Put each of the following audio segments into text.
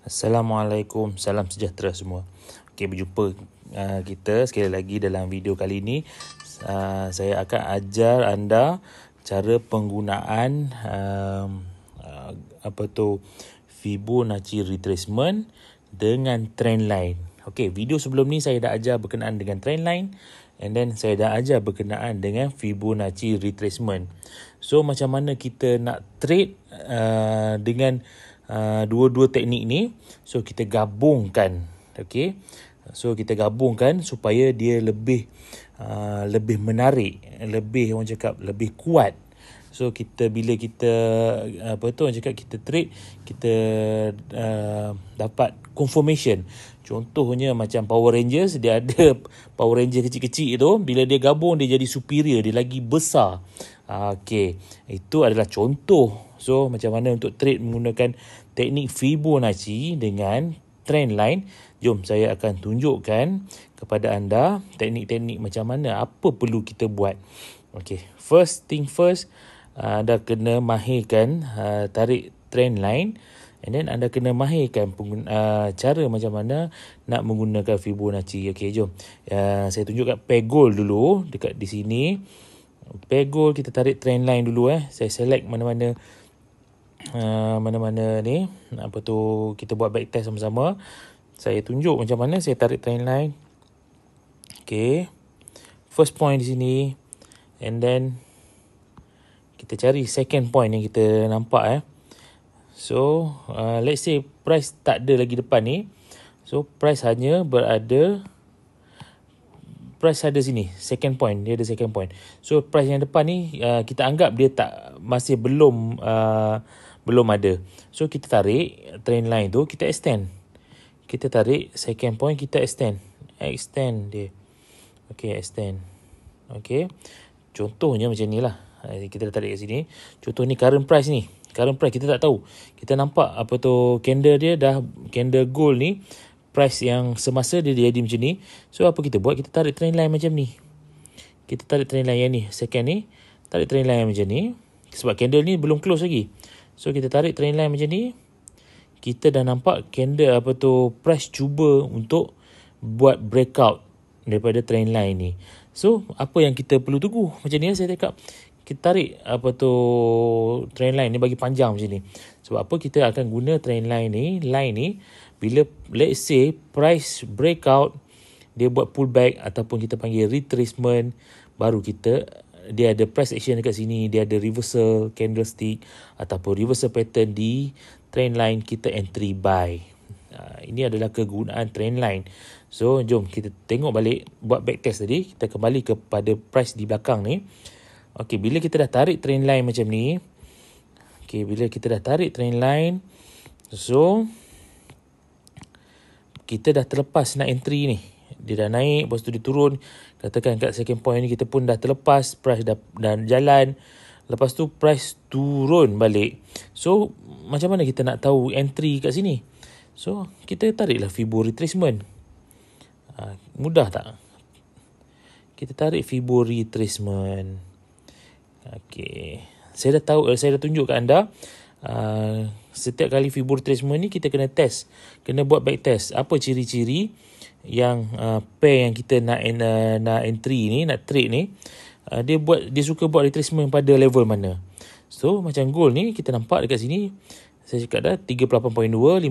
Assalamualaikum, salam sejahtera semua. Okey, berjumpa kita sekali lagi dalam video kali ini. Saya akan ajar anda cara penggunaan Fibonacci retracement dengan trendline. Okey, video sebelum ni saya dah ajar berkenaan dengan trendline, and then saya dah ajar berkenaan dengan Fibonacci retracement. So macam mana kita nak trade dengan dua-dua teknik ni. So kita gabungkan, okey. So kita gabungkan supaya dia lebih menarik, lebih orang cakap lebih kuat. So bila kita orang cakap kita trade, kita dapat confirmation. Contohnya macam Power Rangers, dia ada Power Ranger kecil-kecil tu, bila dia gabung dia jadi superior, dia lagi besar. Okey, itu adalah contoh. So macam mana untuk trade menggunakan teknik Fibonacci dengan trendline. Jom saya akan tunjukkan kepada anda teknik-teknik macam mana, apa perlu kita buat. Okey, first thing first, anda kena mahirkan tarik trendline, and then anda kena mahirkan cara macam mana nak menggunakan Fibonacci. Okey, jom. Saya tunjuk kat pair gold dulu dekat di sini. Pair gold kita tarik trendline dulu. Saya select mana-mana ni, kita buat back test sama-sama. Saya tunjuk macam mana saya tarik trendline. Okey, first point di sini, and then kita cari second point yang kita nampak. So let's say price tak ada lagi depan ni. So price ada sini, second point, dia ada second point. So price yang depan ni kita anggap dia masih belum ada. So kita tarik trend line tu, kita extend. Kita tarik second point, kita extend dia. Okey, extend. Okey, contohnya macam ni lah. Kita dah tarik kat sini. Contoh ni current price ni. Current price kita tak tahu. Kita nampak candle dia dah, candle gold ni, price yang semasa dia jadi macam ni. So apa kita buat? Kita tarik trend line macam ni. Kita tarik trend line yang ni, second ni, tarik trend line macam ni. Sebab candle ni belum close lagi. So kita tarik trend line macam ni. Kita dah nampak candle price cuba untuk buat breakout daripada trend line ni. So apa yang kita perlu tunggu? Macam ni saya cakap, kita tarik trend line ni bagi panjang macam ni. Sebab apa? Kita akan guna trend line ni bila let's say price breakout, dia buat pullback ataupun kita panggil retracement, baru dia ada price action dekat sini, dia ada reversal candlestick ataupun reversal pattern di trend line, kita entry buy. Ini adalah kegunaan trend line. So jom kita tengok balik, buat back test tadi, kita kembali kepada price di belakang ni. Okey, bila kita dah tarik trend line macam ni, so kita dah terlepas nak entry ni. Dia dah naik, lepas tu dia turun. Katakan kat second point ni kita pun dah terlepas, price dah jalan. Lepas tu price turun balik. So macam mana kita nak tahu entry kat sini? So kita tariklah Fibo retracement. Mudah tak? Kita tarik Fibo retracement. Okey, saya dah tunjuk kat anda. Setiap kali Fibo retracement ni kita kena test, kena buat back test. Apa ciri-ciri yang pair yang kita nak entry ni, nak trade ni, dia suka buat retracement pada level mana. So macam gold ni kita nampak dekat sini, saya cakap dah 38.2,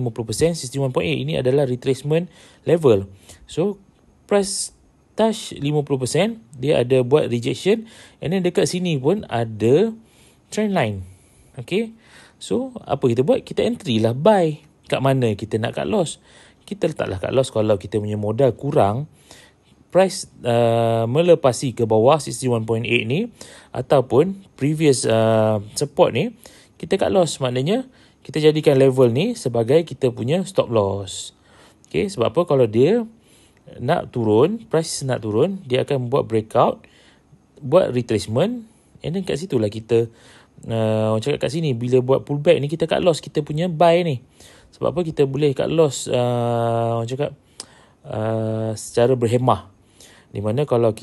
50%, 61.8. Ini adalah retracement level. So price touch 50%, dia ada buat rejection, and then dekat sini pun ada trend line. Okay, so apa kita buat? Kita entry lah, buy. Kat mana kita nak cut loss? Kita letaklah cut loss kalau kita punya modal kurang, price melepasi ke bawah 61.8 ni ataupun previous support ni, kita cut loss. Maknanya kita jadikan level ni sebagai kita punya stop loss. Okay, sebab apa? Kalau dia nak turun, price nak turun, dia akan buat breakout, buat retracement, and then kat situlah kita orang cakap kat sini, bila buat pullback ni kita cut loss kita punya buy ni. Sebab apa? Kita boleh cut loss orang cakap secara berhemah. Di mana kalau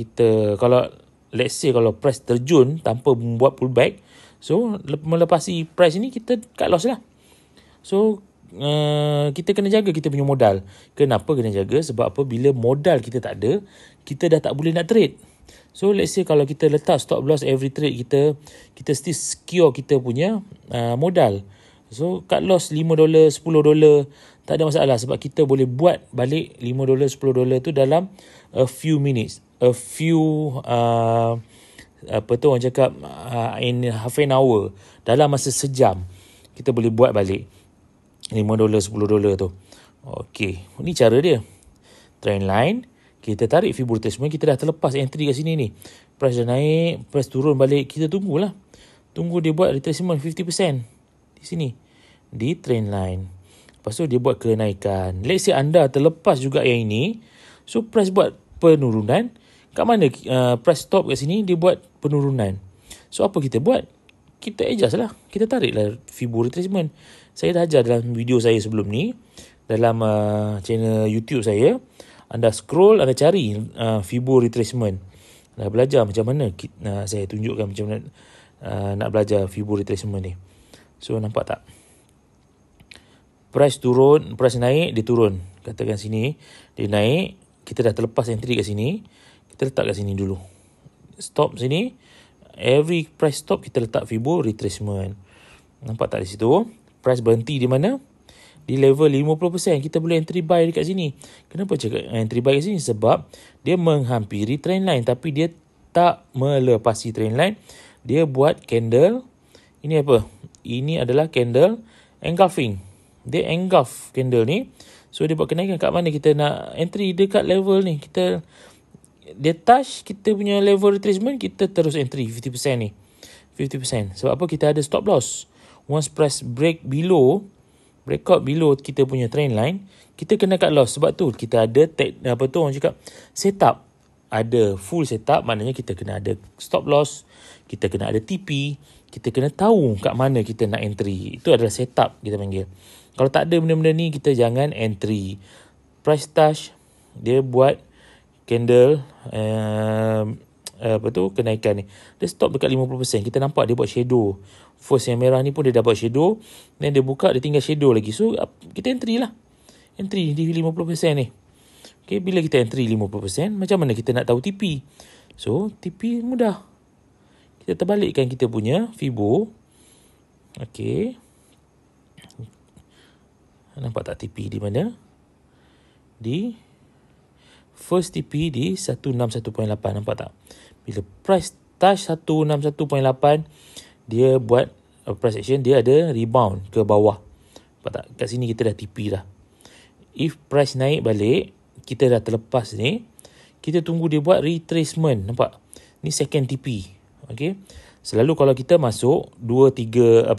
let's say kalau price terjun tanpa membuat pullback, so melepasi price ni kita cut loss lah. So kita kena jaga kita punya modal. Kenapa kena jaga? Sebab apa? Bila modal kita tak ada, kita dah tak boleh nak trade. So let's say kalau kita letak stop loss every trade kita still secure kita punya modal. So cut loss $5, $10, tak ada masalah sebab kita boleh buat balik $5, $10 tu dalam a few minutes, a few orang cakap in half an hour, dalam masa sejam kita boleh buat balik $5, $10 tu. Okey, ni cara dia. Trend line, kita tarik Fibo retracement, kita dah terlepas entry kat sini ni. Price dah naik, price turun balik, kita tunggulah. Tunggu dia buat retracement 50% di sini, di trend line. Lepas tu dia buat kenaikan. Let's say anda terlepas juga yang ini, so price buat penurunan. Kat mana price stop kat sini, dia buat penurunan. So apa kita buat? Kita adjust lah. Kita tariklah Fibo retracement. Saya dah ajar dalam video saya sebelum ni, dalam channel YouTube saya. Anda scroll, anda cari Fibo retracement. Dah belajar macam mana, saya tunjukkan macam mana nak belajar Fibo retracement ni. So nampak tak? Price turun, price naik, dia turun. Katakan sini, dia naik, kita dah terlepas entry kat sini. Kita letak kat sini dulu. Stop sini. Every price stop kita letak Fibo retracement. Nampak tak di situ? Price berhenti di mana? Di level 50%. Kita boleh entry buy dekat sini. Kenapa cakap entry buy kat sini? Sebab dia menghampiri trend line, tapi dia tak melepasi trend line. Dia buat candle. Ini apa? Ini adalah candle engulfing. Dia engulf candle ni. So dia buat kenaikan. Kat mana kita nak entry? Dekat level ni. Dia touch kita punya level retracement, kita terus entry 50% ni. 50%. Sebab apa? Kita ada stop loss. Once price breakout below kita punya trend line, kita kena cut loss. Sebab tu kita ada orang cakap setup. Ada full setup, maknanya kita kena ada stop loss, kita kena ada TP, kita kena tahu kat mana kita nak entry. Itu adalah setup kita panggil. Kalau tak ada benda-benda ni, kita jangan entry. Price touch, dia buat candle kenaikan ni. Dia stop dekat 50%. Kita nampak dia buat shadow. First yang merah ni pun dia dah buat shadow. Then dia buka, dia tinggal shadow lagi. So kita entry lah. Entry di 50% ni. Okay, bila kita entry 50%, macam mana kita nak tahu TP? So TP mudah. Kita terbalikkan kita punya Fibo. Okay. Nampak tak TP di mana? Di first TP di 161.8. Nampak tak? Bila price touch 161.8, dia buat price action, dia ada rebound ke bawah. Nampak tak? Kat sini kita dah TP dah. If price naik balik, kita dah terlepas ni, kita tunggu dia buat retracement. Nampak? Ni second TP. Okay? Selalu kalau kita masuk 2, 3,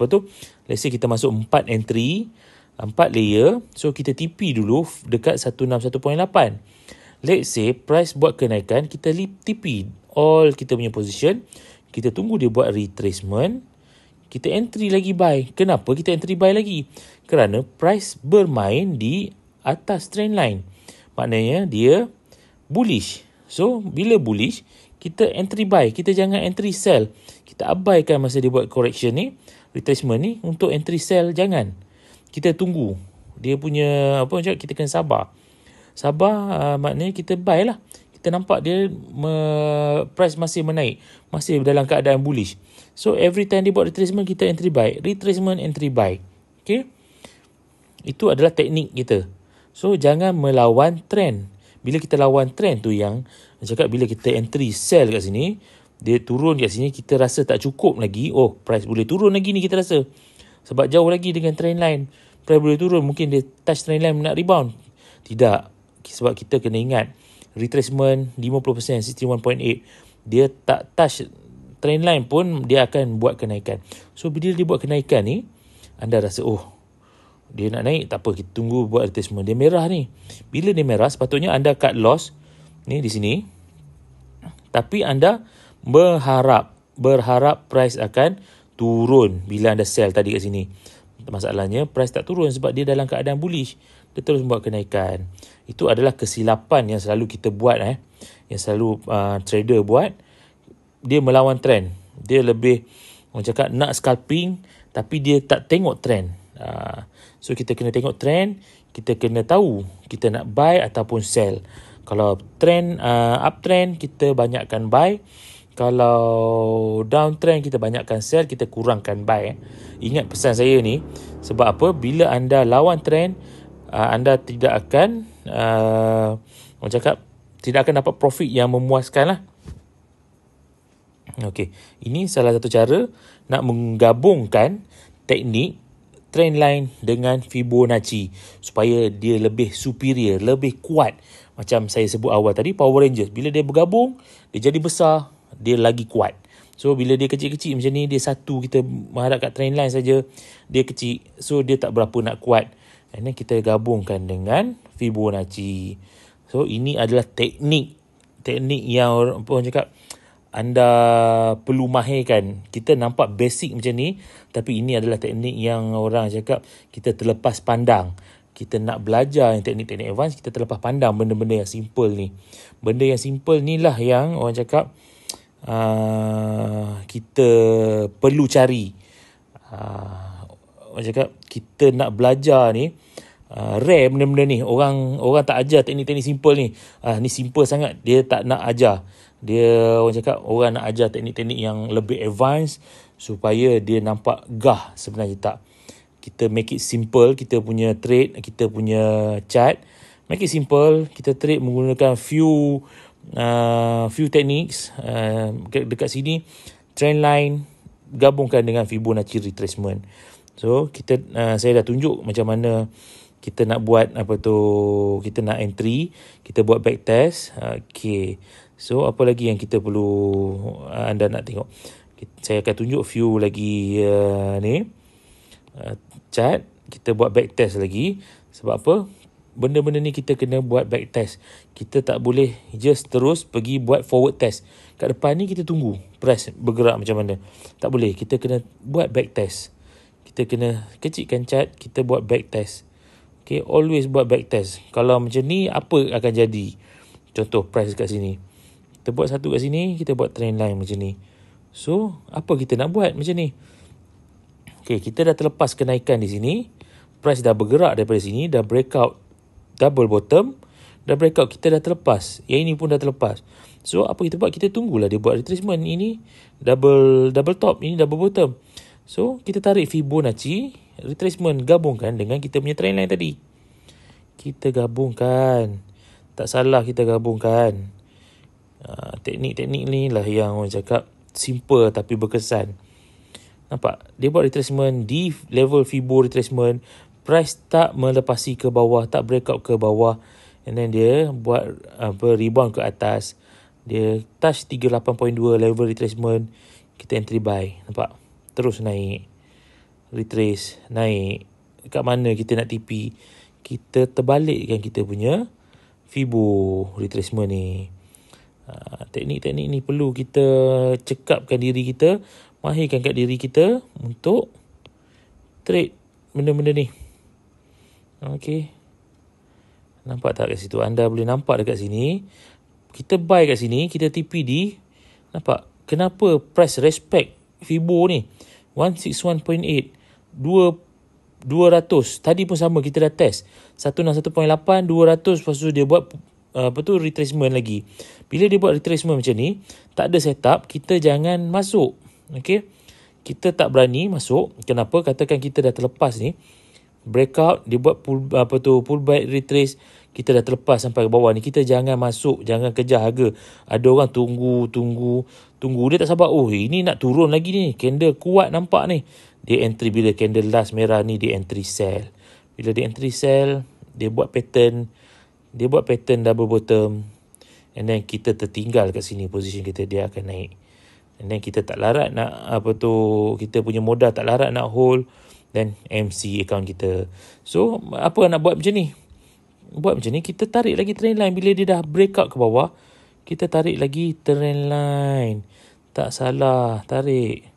let's say kita masuk 4 entry, 4 layer, so kita TP dulu dekat 161.8. Let's say price buat kenaikan, kita TP all kita punya position, kita tunggu dia buat retracement, kita entry lagi buy. Kenapa kita entry buy lagi? Kerana price bermain di atas trend line. Maknanya dia bullish. So bila bullish, kita entry buy, kita jangan entry sell. Kita abaikan masa dia buat correction ni, retracement ni, untuk entry sell jangan. Kita tunggu. Dia punya kita kena sabar. Sabar maknanya kita buy lah. Kita nampak dia price masih menaik, masih dalam keadaan bullish. So every time dia buat retracement, kita entry buy. Retracement, entry buy. Okay? Itu adalah teknik kita. So jangan melawan trend. Bila kita lawan trend tu yang cakap, bila kita entry sell kat sini, dia turun kat sini, kita rasa tak cukup lagi. Oh, price boleh turun lagi ni, kita rasa. Sebab jauh lagi dengan trend line. Price boleh turun, mungkin dia touch trend line nak rebound. Tidak. Sebab kita kena ingat, retracement 50%, 61.8. Dia tak touch trend line pun, dia akan buat kenaikan. So bila dia buat kenaikan ni, anda rasa, oh, dia nak naik, tak apa, kita tunggu buat retracement. Dia merah ni. Bila dia merah, sepatutnya anda cut loss ni di sini. Tapi anda berharap price akan turun bila anda sell tadi kat sini. Masalahnya price tak turun sebab dia dalam keadaan bullish. Dia terus buat kenaikan. Itu adalah kesilapan yang selalu kita buat, yang selalu trader buat. Dia melawan trend. Dia lebih, orang cakap, nak scalping, tapi dia tak tengok trend. So kita kena tengok trend, kita kena tahu kita nak buy ataupun sell. Kalau trend uptrend, kita banyakkan buy. Kalau downtrend, kita banyakkan sell, kita kurangkan buy. Ingat pesan saya ni, sebab apa? Bila anda lawan trend, anda tidak akan orang cakap tidak akan dapat profit yang memuaskan lah. Okey, ini salah satu cara nak menggabungkan teknik trend line dengan Fibonacci supaya dia lebih superior, lebih kuat. Macam saya sebut awal tadi, Power Rangers, bila dia bergabung, dia jadi besar, dia lagi kuat. So bila dia kecil-kecil macam ni, dia satu, kita mengharap kat trend line saja, dia kecil, so dia tak berapa nak kuat. And then kita gabungkan dengan Fibonacci. So ini adalah teknik yang orang cakap anda perlu mahirkan. Kita nampak basic macam ni, tapi ini adalah teknik yang orang cakap kita terlepas pandang. Kita nak belajar yang teknik-teknik advance, kita terlepas pandang benda-benda yang simple ni. Benda yang simple ni lah yang orang cakap kita perlu cari. Orang cakap kita nak belajar ni, rare benda-benda ni. Orang tak ajar teknik-teknik simple ni. Ni simple sangat, dia tak nak ajar. Dia orang cakap orang nak ajar teknik-teknik yang lebih advance supaya dia nampak gah. Sebenarnya tak. Kita make it simple, kita punya trade, kita punya chart, make it simple. Kita trade menggunakan few techniques. Dekat sini trend line gabungkan dengan Fibonacci retracement. So kita saya dah tunjuk macam mana kita nak buat kita nak entry, kita buat back test. Okay. So apa lagi yang kita perlu anda nak tengok? Saya akan tunjuk few lagi chart. Kita buat back test lagi. Sebab apa? Benda-benda ni kita kena buat back test. Kita tak boleh just terus pergi buat forward test. Kat depan ni kita tunggu price bergerak macam mana. Tak boleh. Kita kena buat back test. Kita kena kecilkan chart, kita buat back test. Okay, always buat back test. Kalau macam ni, apa akan jadi? Contoh price kat sini. Kita buat satu kat sini, kita buat trend line macam ni. So, apa kita nak buat macam ni? Okay, kita dah terlepas kenaikan di sini. Price dah bergerak daripada sini, dah breakout double bottom, dah breakout, kita dah terlepas. Yang ini pun dah terlepas. So, apa kita buat? Kita tunggulah dia buat retracement. Ini double top, ini double bottom. So, kita tarik Fibonacci, retracement, gabungkan dengan kita punya trend line tadi. Kita gabungkan. Tak salah kita gabungkan. Teknik-teknik ni lah yang orang cakap simple tapi berkesan. Nampak? Dia buat retracement di level Fibo retracement. Price tak melepasi ke bawah, tak breakout ke bawah. And then dia buat rebound ke atas. Dia touch 38.2 level retracement. Kita entry buy. Nampak? Terus naik. Retrace. Naik. Kat mana kita nak TP? Kita terbalikkan kita punya Fibo retracement ni. Teknik-teknik ni perlu kita cekapkan diri kita, mahirkan kat diri kita untuk trade benda-benda ni. Okey. Nampak tak kat situ? Anda boleh nampak dekat sini. Kita buy kat sini, kita TP di. Nampak? Kenapa price respect Fibo ni? 161.8. 200. Tadi pun sama, kita dah test. 161.8, 200. Lepas tu dia buat retracement lagi. Bila dia buat retracement macam ni, tak ada setup, kita jangan masuk. Okey. Kita tak berani masuk. Kenapa? Katakan kita dah terlepas ni. Breakout, dia buat pullback retrace, kita dah terlepas sampai ke bawah ni. Kita jangan masuk, jangan kejar harga. Ada orang tunggu, dia tak sabar. Oh, ini nak turun lagi ni. Candle kuat nampak ni. Dia entry bila candle last merah ni, dia entry sell. Bila dia entry sell, dia buat pattern double bottom. And then kita tertinggal kat sini position kita, dia akan naik. And then kita tak larat nak kita punya modal tak larat nak hold, then MC account kita. So apa nak buat macam ni? Buat macam ni, kita tarik lagi trend line. Bila dia dah breakout ke bawah, kita tarik lagi trend line. Tak salah, tarik.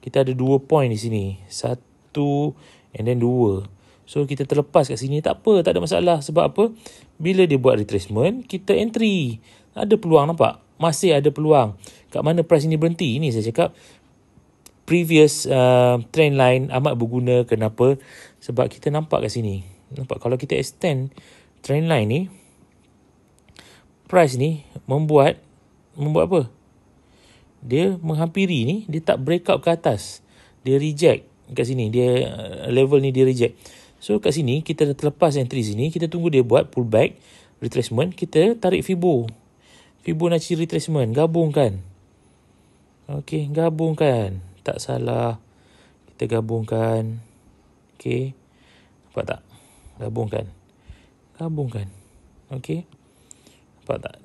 Kita ada 2 point di sini. 1 and then 2. So kita terlepas kat sini, tak apa, tak ada masalah. Sebab apa? Bila dia buat retracement, kita entry. Ada peluang, nampak? Masih ada peluang. Kat mana price ini berhenti? Ini saya cakap previous trend line amat berguna. Kenapa? Sebab kita nampak kat sini. Nampak kalau kita extend trend line ni, price ni membuat apa? Dia menghampiri ni, dia tak break out ke atas. Dia reject kat sini. Dia level ni dia reject. So kat sini kita dah terlepas entry sini, kita tunggu dia buat pullback, retracement, kita tarik Fibonacci retracement, gabungkan. Okey, gabungkan. Tak salah. Kita gabungkan. Okey. Nampak tak? Gabungkan. Okey. Nampak tak?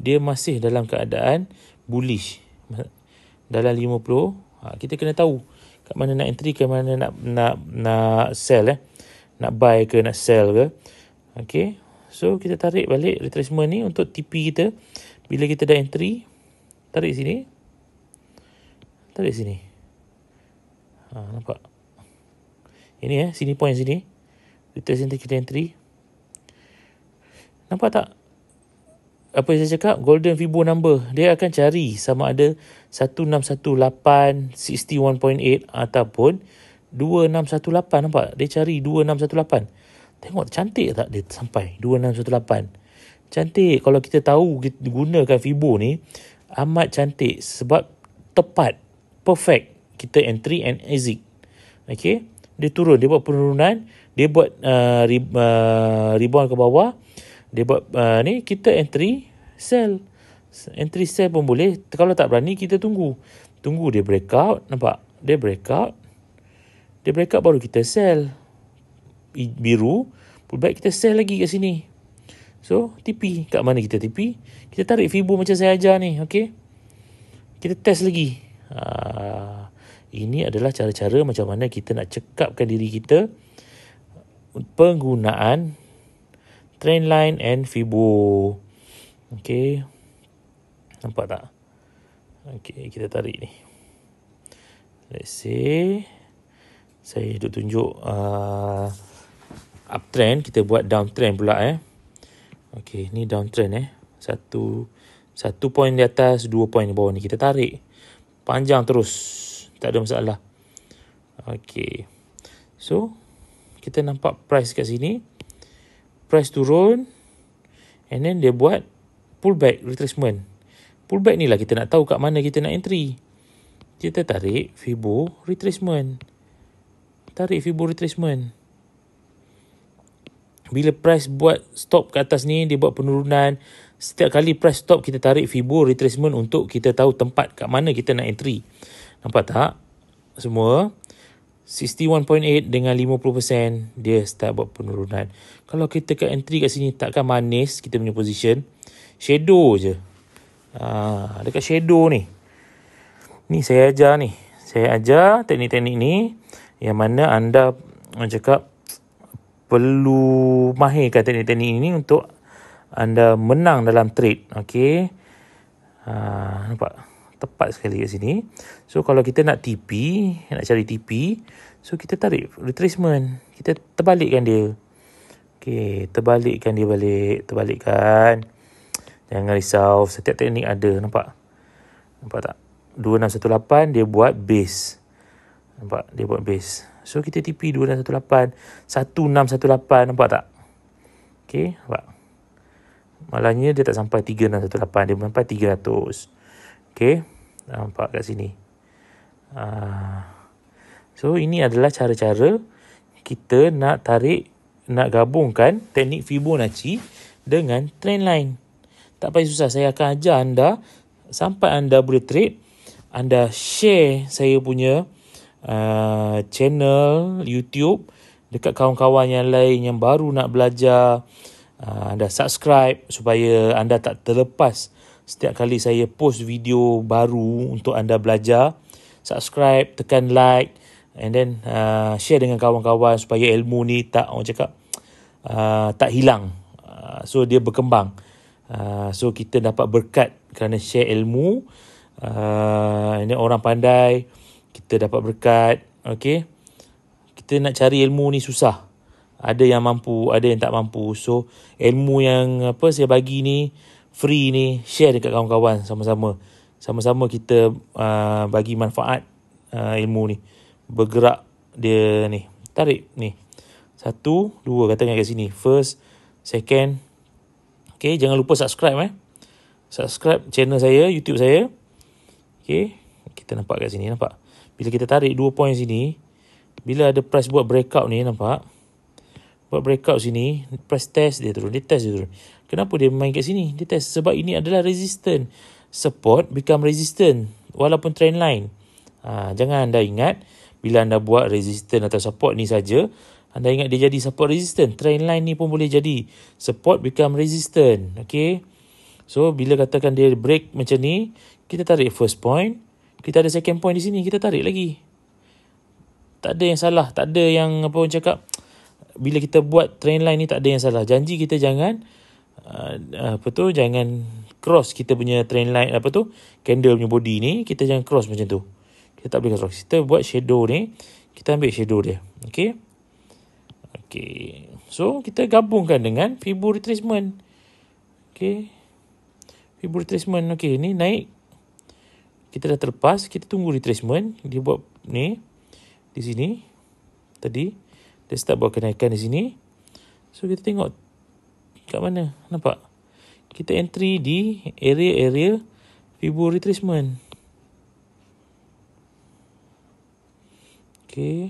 Dia masih dalam keadaan bullish. Dalam 50. Kita kena tahu kat mana nak entry, kat mana nak sell nak buy ke nak sell ke. Okey. So kita tarik balik retracement ni untuk TP kita. Bila kita dah entry, tarik sini. Nampak? Ini sini point sini. Retracement kita entry. Nampak tak? Apa yang saya cakap? Golden Fibo number. Dia akan cari sama ada 1618, 61.8 ataupun 2618. Nampak? Dia cari 2618. Tengok cantik tak dia sampai 2618. Cantik. Kalau kita tahu kita gunakan Fibo ni, amat cantik sebab tepat, perfect kita entry and exit. Okay, dia turun, dia buat penurunan, dia buat rebound ke bawah, dia buat ni, kita entry sell pun boleh. Kalau tak berani, kita tunggu dia breakout. Nampak, dia breakout baru kita sell. Biru pullback, kita sell lagi kat sini. So TP, kat mana kita TP? Kita tarik Fibo macam saya ajar ni. Okay, kita test lagi. Ini adalah cara-cara macam mana kita nak cekapkan diri kita penggunaan trendline and Fibo. Okay, nampak tak? Okay, kita tarik ni. Let's say saya tunjuk uptrend, kita buat downtrend pula. Okay, ni downtrend. Satu point di atas, 2 point di bawah ni. Kita tarik panjang terus, tak ada masalah. Okay, so kita nampak price kat sini, price turun, and then dia buat pullback, retracement. Pullback ni lah kita nak tahu kat mana kita nak entry. Kita tarik Fibo retracement. Bila price buat stop ke atas ni, dia buat penurunan. Setiap kali price stop, kita tarik Fibo retracement untuk kita tahu tempat kat mana kita nak entry. Nampak tak? Semua 61.8 dengan 50%, dia start buat penurunan. Kalau kita kat entry kat sini, takkan manis kita punya position. Shadow je. Dekat shadow ni. Ni saya ajar ni. Saya ajar teknik-teknik ni yang mana anda cakap perlu mahirkan teknik-teknik ini untuk anda menang dalam trade. Okey. Nampak? Tepat sekali kat sini. So kalau kita nak TP, nak cari TP, so kita tarik retracement. Kita terbalikkan dia. Okey, terbalikkan dia balik. Terbalikkan. Jangan risau, setiap teknik ada. Nampak? Nampak tak? 2618 dia buat base. Nampak? Dia buat base. So kita TP 2618, 1618. Nampak tak? Okey, nampak? Malahnya dia tak sampai 3618, dia sampai 300. Okey, nampak kat sini. So ini adalah cara-cara kita nak tarik, nak gabungkan teknik Fibonacci dengan trendline. Tak payah susah, saya akan ajar anda sampai anda boleh trade. Anda share saya punya channel YouTube dekat kawan-kawan yang lain yang baru nak belajar. Anda subscribe supaya anda tak terlepas setiap kali saya post video baru untuk anda belajar. Subscribe, tekan like, and then share dengan kawan-kawan supaya ilmu ni tak, orang cakap, tak hilang. So dia berkembang. So kita dapat berkat kerana share ilmu. Ini orang pandai, kita dapat berkat. Okay, kita nak cari ilmu ni susah. Ada yang mampu, ada yang tak mampu. So ilmu yang saya bagi ni free ni, share dekat kawan-kawan. Sama-sama kita bagi manfaat ilmu ni. Bergerak dia ni, tarik ni. 1, 2 katakan kat sini. First, second. Okay, jangan lupa subscribe subscribe channel saya, YouTube saya. Okay, kita nampak kat sini, nampak? Bila kita tarik 2 point sini, bila ada price buat breakout ni, nampak? Buat breakout sini, price test dia turun, dia test dia turun. Kenapa dia main kat sini? Dia test sebab ini adalah resistance. Support become resistance walaupun trend line. Jangan anda ingat bila anda buat resistance atau support ni saja, anda ingat dia jadi support resistance. Trend line ni pun boleh jadi support become resistance. Okay. So bila katakan dia break macam ni, kita tarik first point, kita ada second point di sini, kita tarik lagi. Tak ada yang salah, tak ada yang apa orang cakap. Bila kita buat trend line ni tak ada yang salah. Janji kita jangan jangan cross kita punya trend line, candle punya body ni, kita jangan cross macam tu. Kita tak boleh cross. Kita buat shadow ni, kita ambil shadow dia. Okay. So kita gabungkan dengan Fibo retracement. Okay. Fibo retracement. Okay, ni naik. Kita dah terlepas, kita tunggu retracement. Dia buat ni di sini tadi. Dia start buat kenaikan di sini. So kita tengok kat mana. Nampak? Kita entry di area Fibo retracement. Okay.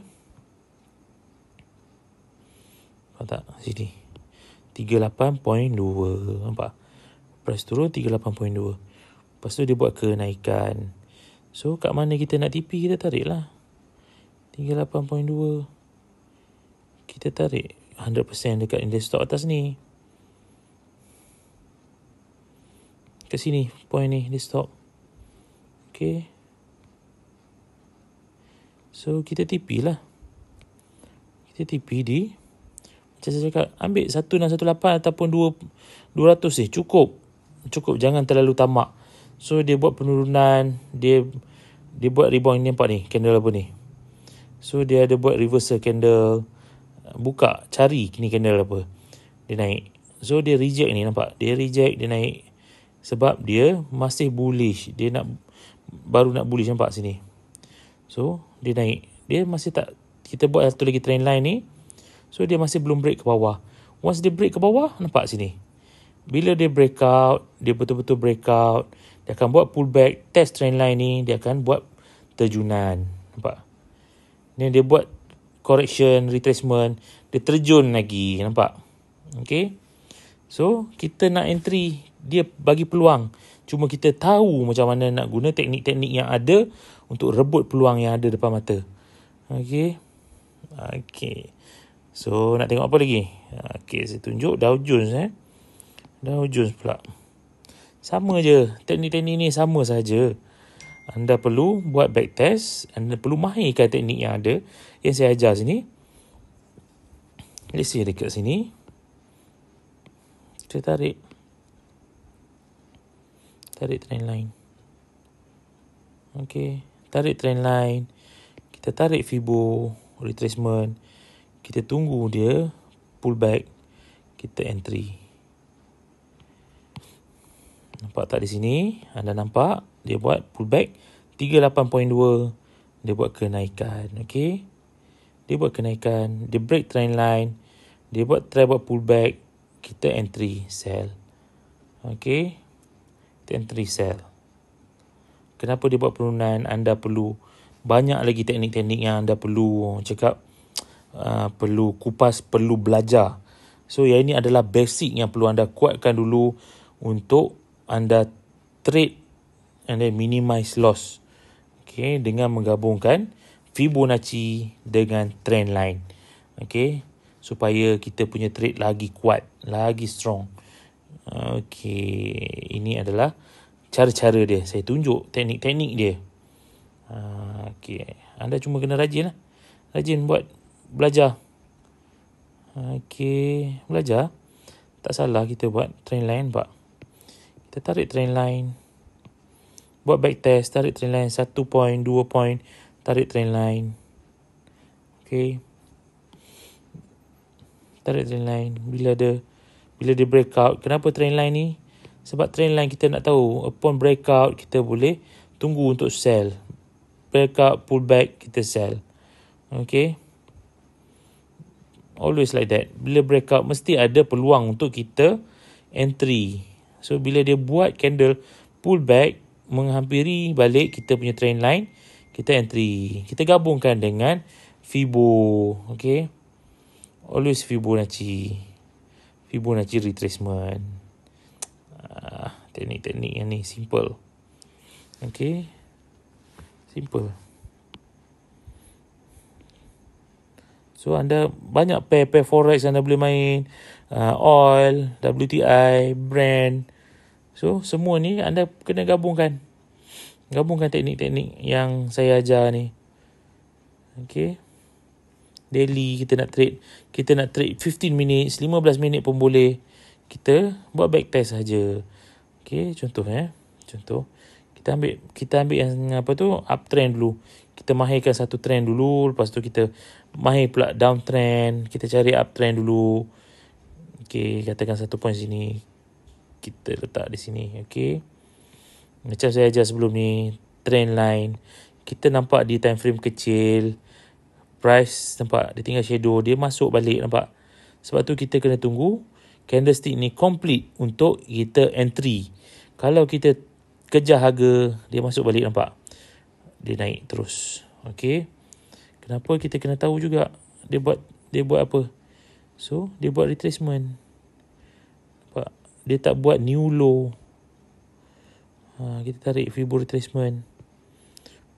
Nampak tak? Sini. 38.2. Nampak? Price turun 38.2. Lepas tu dia buat kenaikan. So kat mana kita nak TP, kita tarik lah. 38.2. Kita tarik 100% dekat index stock atas ni. Kat sini, point ni, index stock. Okay. So, kita TP lah. Kita TP di, macam saya cakap, ambil 1618 ataupun 200 cukup. Jangan terlalu tamak. So, dia buat penurunan, dia buat rebound ni, nampak ni, candle apa ni. So, dia ada buat reversal candle. Buka, cari ni candle apa. Dia naik. So, dia reject ni, nampak? Dia reject, dia naik. Sebab dia masih bullish. Dia baru nak bullish, nampak sini. So, dia naik. Dia masih tak, kita buat satu lagi trend line ni. So, dia masih belum break ke bawah. Once dia break ke bawah, nampak sini. Bila dia breakout, dia betul-betul breakout. Dia akan buat pullback, test trend line ni. Dia akan buat terjunan. Nampak? Ni dia buat correction, retracement, dia terjun lagi, nampak? Okay. So, kita nak entry, dia bagi peluang. Cuma kita tahu macam mana nak guna teknik-teknik yang ada untuk rebut peluang yang ada depan mata. Okay. So, nak tengok apa lagi? Okay, saya tunjuk Dow Jones. Dow Jones pula. Sama je, teknik-teknik ni sama saja. Anda perlu buat backtest, anda perlu mahirkan teknik yang ada, yang saya ajar sini. Let's see dekat sini. Kita tarik trend line. Okay, tarik trend line. Kita tarik Fibo retracement. Kita tunggu dia pullback. Kita entry. Nampak tak di sini? Anda nampak? Dia buat pullback 38.2. Dia buat kenaikan. Okay. Dia buat kenaikan. Dia break trend line. Dia try buat pullback. Kita entry sell. Okay. Kita entry sell. Kenapa dia buat penurunan? Anda perlu banyak lagi teknik-teknik yang anda perlu perlu kupas, perlu belajar. So yang ini adalah basic yang perlu anda kuatkan dulu untuk anda trade and then minimize loss. Okay, dengan menggabungkan Fibonacci dengan trend line. Okay, supaya kita punya trade lagi kuat, lagi strong. Okay, ini adalah cara-cara dia. Saya tunjuk teknik-teknik dia. Okay, anda cuma kena rajin lah. Rajin buat, belajar. Okay, belajar. Tak salah kita buat trend line, pak. Kita tarik trend line. Buat back test, tarik trend line 1 point, 2 point, tarik trend line. Okay. Tarik trend line. Bila dia breakout, kenapa trend line ni? Sebab trend line kita nak tahu, upon breakout kita boleh tunggu untuk sell. Breakout, pullback, kita sell. Okay. Always like that. Bila breakout, mesti ada peluang untuk kita entry. So, bila dia buat candle pull back, menghampiri balik kita punya trend line, kita entry. Kita gabungkan dengan Fibo. Okay. Always Fibonacci. Fibonacci retracement. Teknik-teknik yang ni simple. Okay. Simple. So, anda banyak pair forex anda boleh main. Oil, WTI, Brent. So, semua ni anda kena gabungkan. Gabungkan teknik-teknik yang saya ajar ni. Okay. Daily kita nak trade. Kita nak trade 15 minit, 15 minit pun boleh. Kita buat back test saja. Okay, contoh Contoh. Kita ambil yang apa tu, uptrend dulu. Kita mahirkan satu trend dulu, lepas tu kita mahir pula downtrend, kita cari uptrend dulu. Okay, katakan satu point sini, kita letak di sini. Okay, macam saya ajar sebelum ni, trend line, kita nampak di time frame kecil, price nampak dia tinggal shadow, dia masuk balik, nampak. Sebab tu kita kena tunggu candlestick ni complete untuk kita entry. Kalau kita kejar harga, dia masuk balik, nampak, dia naik terus. Okay, kenapa kita kena tahu juga dia buat apa. So, dia buat retracement. Nampak? Dia tak buat new low. Kita tarik Fibo retracement.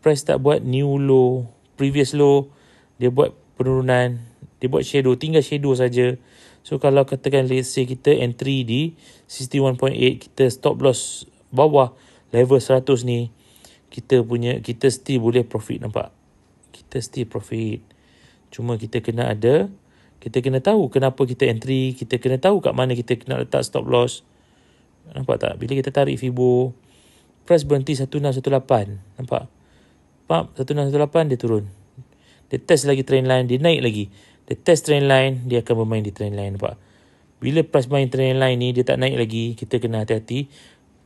Price tak buat new low. Previous low, dia buat penurunan. Dia buat shadow. Tinggal shadow saja. So, kalau katakan let's say kita entry di 61.8, kita stop loss bawah level 100 ni, kita still boleh profit, nampak? Kita still profit. Cuma kita kena tahu kenapa kita entry, kita kena tahu kat mana kita kena letak stop loss. Nampak tak? Bila kita tarik Fibo, price berhenti 1618. Nampak? 1618 dia turun. Dia test lagi trend line, dia naik lagi. Dia test trend line, dia akan bermain di trend line. Nampak? Bila price main trend line ni, dia tak naik lagi, kita kena hati-hati.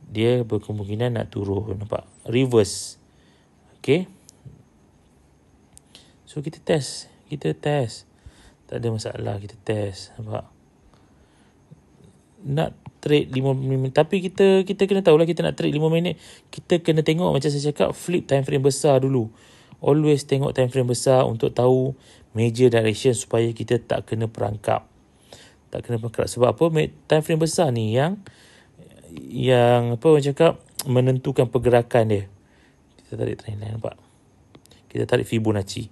Dia berkemungkinan nak turun. Nampak? Reverse. Okay? So, kita test. Tak ada masalah, kita test. Nampak? Nak trade 5 minit. Tapi kita kena tahulah kita nak trade 5 minit. Kita kena tengok, macam saya cakap, flip time frame besar dulu. Always tengok time frame besar untuk tahu major direction supaya kita tak kena perangkap. Sebab apa? Time frame besar ni yang apa orang cakap, menentukan pergerakan dia. Kita tarik trend line, nampak? Kita tarik Fibonacci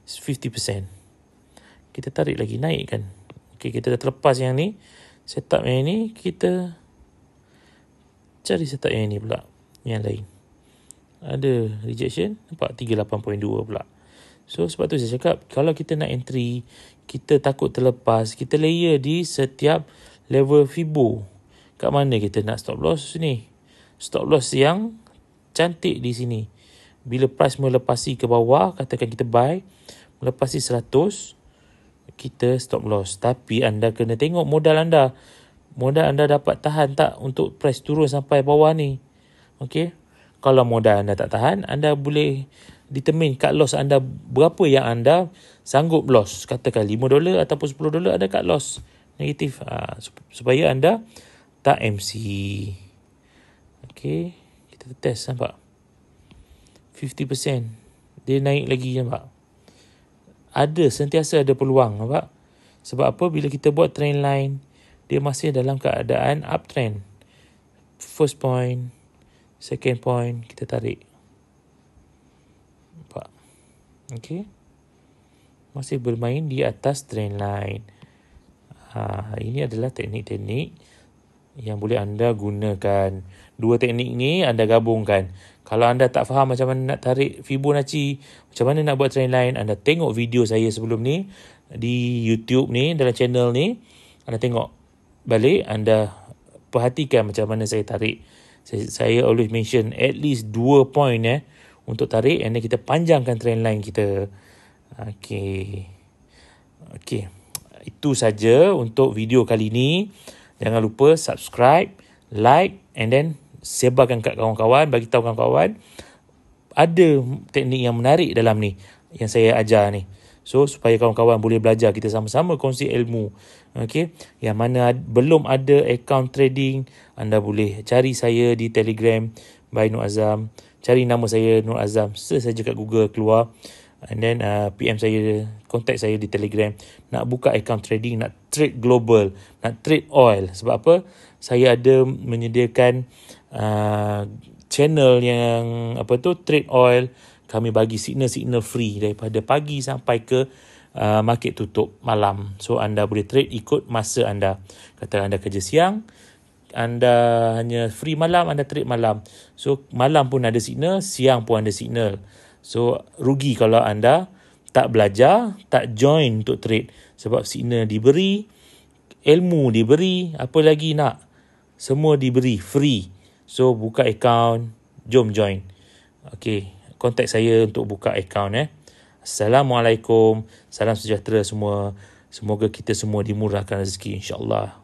50%. Kita tarik lagi, naik kan. Okay, kita dah terlepas yang ni, setup yang ni, kita cari setup yang ni pula, yang lain. Ada rejection, nampak 38.2 pula. So, sebab tu saya cakap, kalau kita nak entry, kita takut terlepas, kita layer di setiap level Fibo. Kat mana kita nak stop loss ni? Stop loss yang cantik di sini. Bila price melepasi ke bawah, katakan kita buy, melepasi 100, kita stop loss. Tapi anda kena tengok modal anda. Modal anda dapat tahan tak untuk price turun sampai bawah ni? Okay? Kalau modal anda tak tahan, anda boleh determine cut loss anda berapa yang anda sanggup loss. Katakan $5 ataupun $10 ada cut loss negatif. Supaya anda tak MC. Okay. Kita test, nampak? 50%. Dia naik lagi, nampak? Sentiasa ada peluang, nampak? Sebab apa? Bila kita buat trend line, dia masih dalam keadaan uptrend. First point, second point, kita tarik. Nampak? Okay. Masih bermain di atas trend line. Ini adalah teknik-teknik yang boleh anda gunakan. Dua teknik ni anda gabungkan. Kalau anda tak faham macam mana nak tarik Fibonacci, macam mana nak buat trend line, anda tengok video saya sebelum ni di YouTube ni, dalam channel ni. Anda tengok balik, anda perhatikan macam mana saya tarik. Saya always mention at least 2 point untuk tarik, and then kita panjangkan trend line kita. Okay. Itu saja untuk video kali ni. Jangan lupa subscribe, like, and then sebarkan kat kawan-kawan, bagi tahu kawan-kawan ada teknik yang menarik dalam ni yang saya ajar ni. So supaya kawan-kawan boleh belajar, kita sama-sama kongsi ilmu. Okay, yang mana belum ada account trading, anda boleh cari saya di Telegram by Nur Azam. Cari nama saya Nur Azam, search saja kat Google keluar, and then PM saya, contact saya di Telegram. Nak buka account trading, nak trade global, nak trade oil. Sebab apa? Saya ada menyediakan channel yang trade oil. Kami bagi signal-signal free daripada pagi sampai ke market tutup malam. So anda boleh trade ikut masa anda. Katakan anda kerja siang, anda hanya free malam, anda trade malam. So malam pun ada signal, siang pun ada signal. So rugi kalau anda tak belajar, tak join untuk trade. Sebab signal diberi, ilmu diberi, apa lagi nak? Semua diberi free. So buka account, jom join. Okay, contact saya untuk buka account. Assalamualaikum, salam sejahtera semua. Semoga kita semua dimurahkan rezeki, insyaAllah.